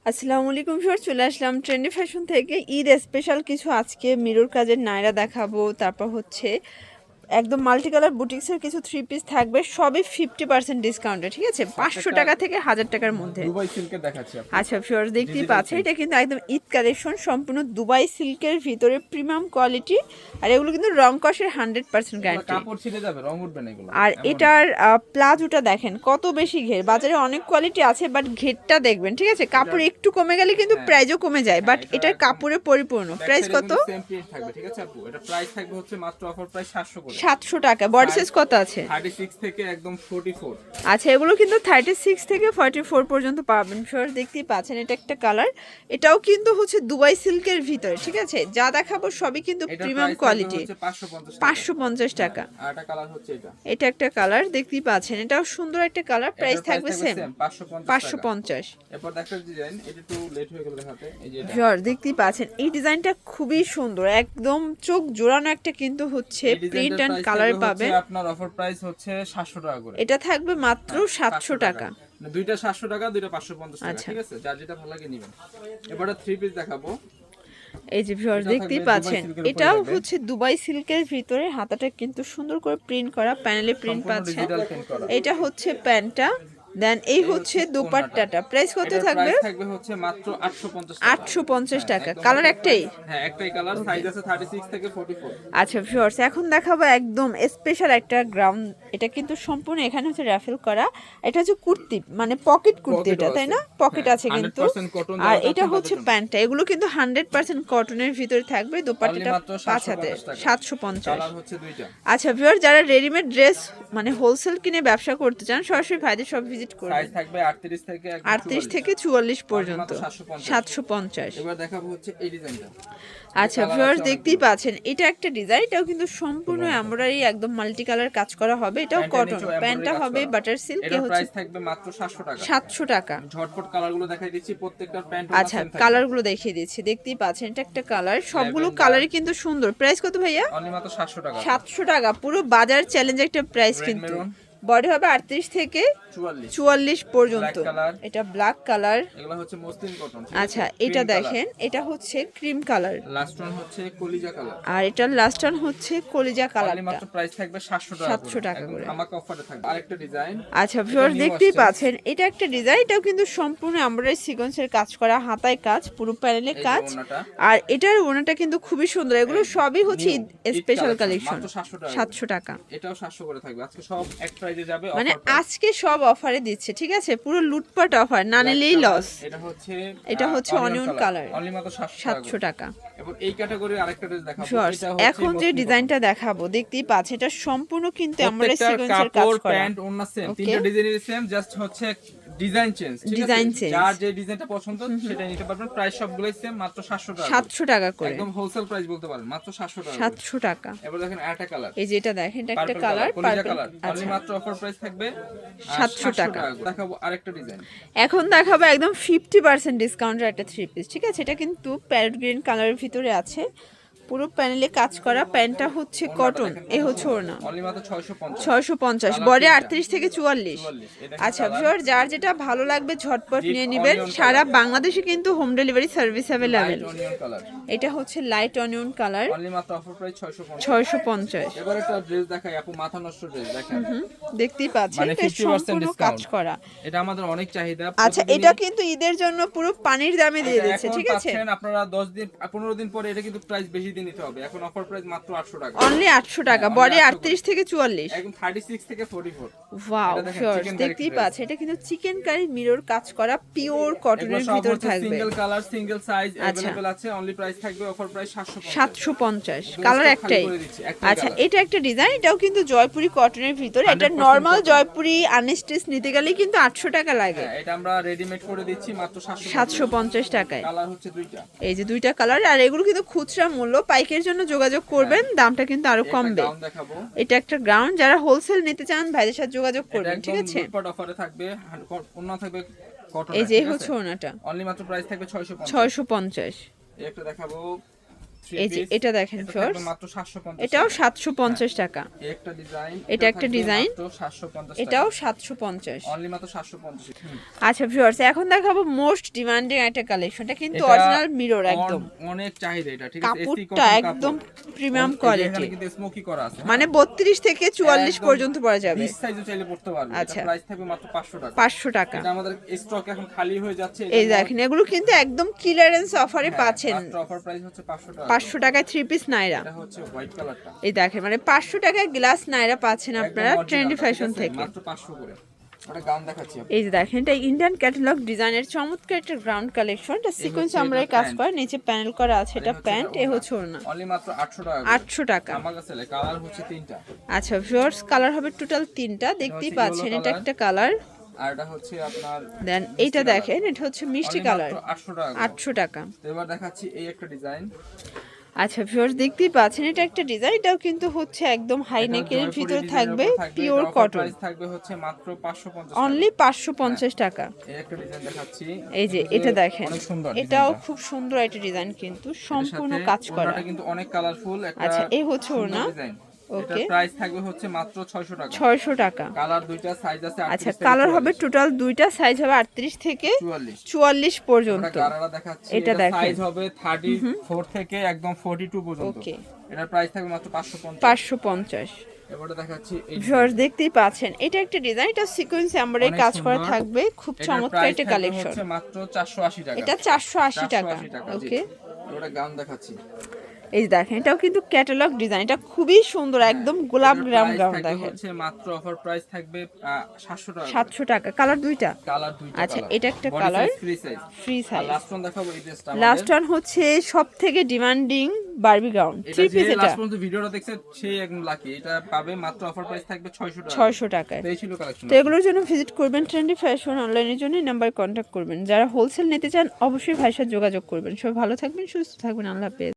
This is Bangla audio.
আসসালামু আলাইকুম ভিউয়ার, চলে আসলাম ট্রেন্ডি ফ্যাশন থেকে ঈদ স্পেশাল কিছু আজকে মিরর কাজের নায়রা দেখাবো। তারপর হচ্ছে একদম মাল্টি কালার বুটিক্সের কিছু থ্রি পিস থাকবে, সবই 50% ডিসকাউন্টে, ঠিক আছে, 500 টাকা থেকে 1000 টাকার মধ্যে। দুবাই সিল্কের দেখাচ্ছি আপু। আচ্ছা ভিউয়ার্স, দেখতেই ডিজিটাল পাচ্ছেন সিল্ক। এটা কিন্তু একদম ঈদ কালেকশন, সম্পূর্ণ দুবাই সিল্কের ভিতরে প্রিমিয়াম কোয়ালিটি। আর এগুলো কিন্তু রং কষের 100% গ্যারান্টি। কাপড় ছিঁড়ে যাবে, রং উঠবে না এগুলো। আর এমন। এটার প্লাজোটা দেখেন কত বেশি ঘের। বাজারে অনেক কোয়ালিটি আছে, বাট ঘেরটা দেখবেন, ঠিক আছে, কাপড় একটু কমে গেলে কিন্তু প্রাইসও কমে যায়, বাট এটার কাপড়ে পরিপূর্ণ। প্রাইস কত? সেম প্রাইস থাকবে, ঠিক আছে আপু। এটা প্রাইস থাকবে হচ্ছে মাত্র অফার প্রাইস 700 করে। 700 টাকা। বডি সাইজ কত আছে? 36 থেকে একদম 44। আচ্ছা, এগুলো কিন্তু 36 থেকে 44 পর্যন্ত পাবেন। ফার্স্ট দেখতেই পাচ্ছেন, এটা একটা কালার, এটাও কিন্তু হচ্ছে দুবাই সিল্কের ভিতরে, ঠিক আছে। যা দেখাবো সবই কিন্তু প্রিমিয়াম কোয়ালিটি। 550 টাকা। আর একটা কালার হচ্ছে এটা। এটা একটা কালার দেখতেই পাচ্ছেন, এটাও সুন্দর একটা কালার। প্রাইস থাকবে সেম 550। এরপর একটা ডিজাইন, এটা একটু লেট হয়ে গেল দেখাতে। এই যে এটা ভিউয়ার দেখতেই পাচ্ছেন, এই ডিজাইনটা খুবই সুন্দর, একদম চোখ জোড়ানো একটা কিন্তু হচ্ছে প্রিন্ট এন্ড কালার পাবেন। আপনার অফার প্রাইস হচ্ছে 700 টাকা করে। এটা থাকবে মাত্র 700 টাকা। দুইটা 700 টাকা, দুইটা 550 টাকা, আচ্ছা। ঠিক আছে। যার যেটা ভালো লাগে নেবেন। এবারে থ্রি পিস দেখাবো। এই যে ভিউয়ার দেখতেই পাচ্ছেন, এটাও হচ্ছে দুবাই সিল্কের ভিতরে, হাতাটা কিন্তু সুন্দর করে প্রিন্ট করা, প্যানেলে প্রিন্ট পাচ্ছেন। ডিজিটাল প্রিন্ট করা। এটা হচ্ছে প্যান্টটা, দেন এই হচ্ছে দোপাট্টাটা। প্রাইস কত থাকবে? প্রাইস থাকবে হচ্ছে মাত্র 850 টাকা। 850 টাকা। কালার একটাই? হ্যাঁ, একটাই কালার, সাইজ আছে 36 থেকে 44। আচ্ছা ভিউয়ার্স, এখন দেখাবো একদম স্পেশাল একটা গ্রাউন্ড। এটা কিন্তু সম্পূর্ণ এখানে হচ্ছে রাফেল করা। এটা হচ্ছে কুর্তি, মানে পকেট কুর্তি এটা, তাই না? পকেট আছে কিন্তু। 100% কটন। আর এটা হচ্ছে প্যান্টটা, এগুলো কিন্তু 100% কটনের ভিতরে থাকবে। দোপাট্টাটা 5 হাতে 750। কালার হচ্ছে দুইটা। আচ্ছা ভিউয়ার, যারা রেডিমেড ড্রেস মানে হোলসেল কিনে ব্যবসা করতে চান, সরাসরি ভাইদের সব ভিজিট করবেন। সাইজ থাকবে 38 থেকে 38 থেকে 44 পর্যন্ত। 750। এবার দেখাবো হচ্ছে এই ডিজাইনটা। আচ্ছা ভিউয়ার্স, দেখতেই পাচ্ছেন, এটা একটা ডিজাইন, এটাও কিন্তু সম্পূর্ণ এমব্রয়ডারি, একদম মাল্টি কালার কাজ করা হবে। এটাও কটন, প্যান্টটা হবে বাটার সিল্ক। এর প্রাইস থাকবে মাত্র 700 টাকা। 700 টাকা। ঝটপট কালারগুলো দেখাই দিচ্ছি, প্রত্যেকটা প্যান্ট আচ্ছা, কালারগুলো দেখিয়ে দিচ্ছি। দেখতেই পাচ্ছেন, এটা একটা কালার, সবগুলো কালারই কিন্তু সুন্দর। প্রাইস কত ভাইয়া? অনলি মাত্র 700 টাকা। 700 টাকা। পুরো বাজার চ্যালেঞ্জ একটা প্রাইস কিন্তু। বডি হবে 38 থেকে 44 পর্যন্ত। এটা ব্ল্যাক কালার। এগুলো হচ্ছে মসলিন কটন। আচ্ছা, এটা দেখেন, এটা হচ্ছে ক্রিম কালার। লাস্ট ওয়ান হচ্ছে কলিজা কালার। আর এটা লাস্ট ওয়ান হচ্ছে কলিজা কালারটা। মাত্র প্রাইস থাকবে 700 টাকা। 700 টাকা করে। আমাকে অফারে থাকবে আরেকটা ডিজাইন। আচ্ছা ভিউয়ার, দেখতেই পাচ্ছেন, এটা একটা ডিজাইন, এটাও কিন্তু সম্পূর্ণ এমব্রয়ডারি সিকোয়েন্সের কাজ করা, হাতায় কাজ, পুরো প্যানেলে কাজ। আর এটার ওনাটা কিন্তু খুবই সুন্দর। এগুলো সবই হচ্ছে স্পেশাল কালেকশন। 700 টাকা। এটাও 700 করে থাকবে। আজকে সব এক প্রাইজে যাবে। মানে আজকে সব অফারে দিচ্ছে, ঠিক আছে, পুরো লুটপাট অফার, না নিলেই লস। এটা হচ্ছে অনিয়ন কালার। অনলি মাত্র 700 টাকা। এবং এই ক্যাটাগরির আরেকটা ড্রেস দেখাবো। এখন যে ডিজাইনটা দেখাবো, দেখতেই পাচ্ছেন, এটা সম্পূর্ণ কিন্তু এমব্রয়ডারি সিকোয়েন্সের কাজ করা। প্যান্ট ওন্না সেম, তিনটা ডিজাইনের সেম, জাস্ট হচ্ছে ডিজাইন চেঞ্জ, ঠিক আছে। Design change. যার যে ডিজাইনটা পছন্দ সেটাই নিতে পারবেন। প্রাইস সবগুলাই সেম, মাত্র 700 টাকা। 700 টাকা করে। একদম হোলসেল প্রাইস বলতে পারেন, মাত্র 700 টাকা। 700 টাকা। এবার দেখেন আরেকটা কালার। এই যে এটা দেখেন, এটা একটা কালার, কলিজা কালার। আচ্ছা, অনলি মাত্র অফার প্রাইস থাকবে 700 টাকা। দেখাবো আরেকটা ডিজাইন। এখন দেখাবো একদম 50% ডিসকাউন্টের একটা থ্রি পিস, ঠিক আছে। এটা কিন্তু প্যারট গ্রিন কালারের ভিতরে আছে, পুরো প্যানেলে কাজ করা, প্যান্টটা হচ্ছে কটন, এ হচ্ছে ওড়না। অনলি মাত্র 650। 650। বডি 38 থেকে 44। আচ্ছা ভিউয়ার, যার যেটা ভালো লাগবে ঝটপট নিয়ে নেবেন। সারা বাংলাদেশে কিন্তু হোম ডেলিভারি সার্ভিস अवेलेबल। এটা হচ্ছে লাইট অনিয়ন কালার। অনলি মাত্র অফার প্রাইস 650। এবার একটা ড্রেস দেখাই আপু, মাথা নষ্ট ড্রেস দেখেন। দেখতেই পাচ্ছেন, মানে এটা 50% সম্পূর্ণ কাজ ডিসকাউন্ট করা। এটা আমাদের অনেক চাহিদা। আচ্ছা, এটা কিন্তু ঈদের জন্য পুরো পানির দামে দিয়ে দিচ্ছে, ঠিক আছে। আপনারা 10 দিন 15 দিন পরে এটা কিন্তু প্রাইস বেশি দিয়ে নিতে হবে। এখন অফার প্রাইস মাত্র 800 টাকা। অনলি 800 টাকা। বডি 38 থেকে 44। একদম 36 থেকে 44। ওয়াও ভিউয়ার্স, দেখতেই পাচ্ছেন, এটা কিন্তু চিকেন কারি মিরর কাজ করা, পিওর কটনের ভিতর থাকবে। Single colour, single size available আছে। অনলি প্রাইস থাকবে অফার প্রাইস 750। কালার একটাই। আচ্ছা, এটা একটা ডিজাইন, এটাও কিন্তু জয়পুরি কটনের ভিতরে। এটা নরমাল জয়পুরি আনস্টিচ নিতে গেলেই কিন্তু 800 টাকা লাগে। এটা আমরা রেডিমেড করে দিচ্ছি মাত্র 750 টাকায়। কালার হচ্ছে দুইটা। এই যে দুইটা কালার। আর এগুলো কিন্তু খুচরা মূল্য, পাইকের জন্য যোগাযোগ করবেন, দামটা কিন্তু আরো কমবে। এটা একটা গ্রাউন্ড, যারা হোলসেল নিতে চান ভাইদের সাথে যোগাযোগ করবেন, ঠিক আছে। লুটপাট অফারে থাকবে, ওন্না থাকবে কটন। এই যে হচ্ছে ওনাটা। অনলি মাত্র প্রাইস থাকবে 650। 650। একটা দেখাবো এই যে এটা দেখেন এটা ভিউয়ার্স, থাকবে মাত্র 750 এটাও টাকা। 750 টাকা। এই একটা ডিজাইন, এটা একটা থাকবে ডিজাইন, মাত্র 750 টাকা। এটাও 750। অনলি মাত্র 750। আচ্ছা ভিউয়ার্স, এখন দেখাবো মোস্ট ডিমান্ডিং একটা কালেকশন। এটা কিন্তু এটা অরিজিনাল মিরর একদম, অনেক চাহিদা এটা, ঠিক আছে? এসি কাপড়টা কটন একদম কাপড়, প্রিমিয়াম এখানে কোয়ালিটি, কিন্তু স্মোকি করা আছে, মানে 32 থেকে 44 একদম পর্যন্ত পরা যাবে। 20 সাইজও চাইলে পড়তে পারবে। এটা আচ্ছা। প্রাইস থাকবে মাত্র 500 টাকা। 500 টাকা। এটা আমাদের স্টক এখন খালি হয়ে যাচ্ছে, এই দেখেন এগুলো কিন্তু একদম ক্লিয়ারেন্স অফারে পাচ্ছেন। মাত্র অফার প্রাইস হচ্ছে 500 টাকা। 500 টাকায় 3 পিস নাইরা। এটা হচ্ছে হোয়াইট কালারটা, এই দেখেন মানে 500 টাকায় গ্লাস নাইরা পাচ্ছেন আপনারা ট্রেন্ডি ফ্যাশন থেকে। মাত্র 500 করে। ওটা গাউন দেখাচ্ছি। এই যে দেখেন এটা ইন্ডিয়ান ক্যাটালগ ডিজাইনের চমৎকার একটা গ্রাউন্ড কালেকশন। এটা সিকোয়েন্স আমরাই কাজ করে, নিচে প্যানেল করা আছে। এটা প্যান্ট, এ হচ্ছে ওড়না। অনলি মাত্র 800 টাকা। 800 টাকা। আমার কাছে কালার হচ্ছে 3টা। আচ্ছা ভিউয়ার্স, কালার হবে টোটাল 3টা, দেখতেই পাচ্ছেন। এটা একটা কালার, আর এটা হচ্ছে আপনার দেন এইটা দেখেন এটা হচ্ছে মিষ্টি কালার, 800 টাকা। 800 টাকা। তো এবার দেখাচ্ছি এই একটা ডিজাইন। আচ্ছা ভিউয়ার্স, দেখতেই পাচ্ছেন এটা একটা ডিজাইন। এটাও কিন্তু হচ্ছে একদম হাই নেকের ভিতর থাকবে, পিওর কটন। প্রাইস থাকবে হচ্ছে মাত্র 550 টাকা। অনলি 550 টাকা। এই একটা ডিজাইন দেখাচ্ছি। এই যে এটা দেখেন, অনেক সুন্দর, এটাও খুব সুন্দর একটা ডিজাইন, কিন্তু সম্পূর্ণ কাজ করা। এটা কিন্তু অনেক কালারফুল একটা। আচ্ছা এই হচ্ছে ওড়না। ডিজাইন। ওকে, এটার প্রাইস থাকবে হচ্ছে মাত্র 600 টাকা। 600 টাকা। কালার দুইটা সাইজ আছে, 38 আচ্ছা থেকে কালার হবে 44 টোটাল দুইটা, সাইজ হবে 38 থেকে 44 পর্যন্ত। আমরা গারারা দেখাচ্ছি। এটা দেখেন সাইজ হবে 34 থেকে একদম 42 পর্যন্ত। ওকে, এটার প্রাইস থাকবে মাত্র 550। 550। এবারে দেখাচ্ছি এই ভিউয়ার্স দেখতেই পাচ্ছেন এটা একটা ডিজাইন। এটা সিকোয়েন্স এমব্রয়ডারি অনেক কাজ করা সুন্দর। থাকবে, খুব এটার চমৎকার প্রাইস একটা থাকবে কালেকশন। হচ্ছে মাত্র 480 টাকা। এটা 480 টাকা। 480 টাকা। ওকে, এবারে গাউন দেখাচ্ছি। এই যে দেখেন এটাও কিন্তু ক্যাটালগ ডিজাইন। এটা খুবই সুন্দর, একদম গোলাপ গ্রাম গাউন থাকবে দেখেন। হচ্ছে মাত্র অফার প্রাইস থাকবে 700 টাকা। 700 টাকা। কালার দুইটা। কালার দুইটা। আচ্ছা এটা একটা colour, free size. Free size. Last one দেখাবো এই ড্রেসটা। লাস্ট ওয়ান হচ্ছে সবথেকে demanding Barbie gown, three piece. এটা লাস্ট পর্যন্ত ভিডিওটা দেখছে সেই একদম লাকি। এটা পাবে মাত্র অফার প্রাইস থাকবে 600 টাকা। 600 টাকায়। এই ছিল কালেকশন। তো এগুলোর জন্য ভিজিট করবেন ট্রেন্ডি ফ্যাশন। অনলাইনের জন্য নাম্বার কন্ট্যাক্ট করবেন। যারা হোলসেল নিতে চান অবশ্যই ভাইয়ের সাথে যোগাযোগ করবেন। সবাই ভালো থাকবেন, সুস্থ থাকবেন। আল্লাহ হাফেজ।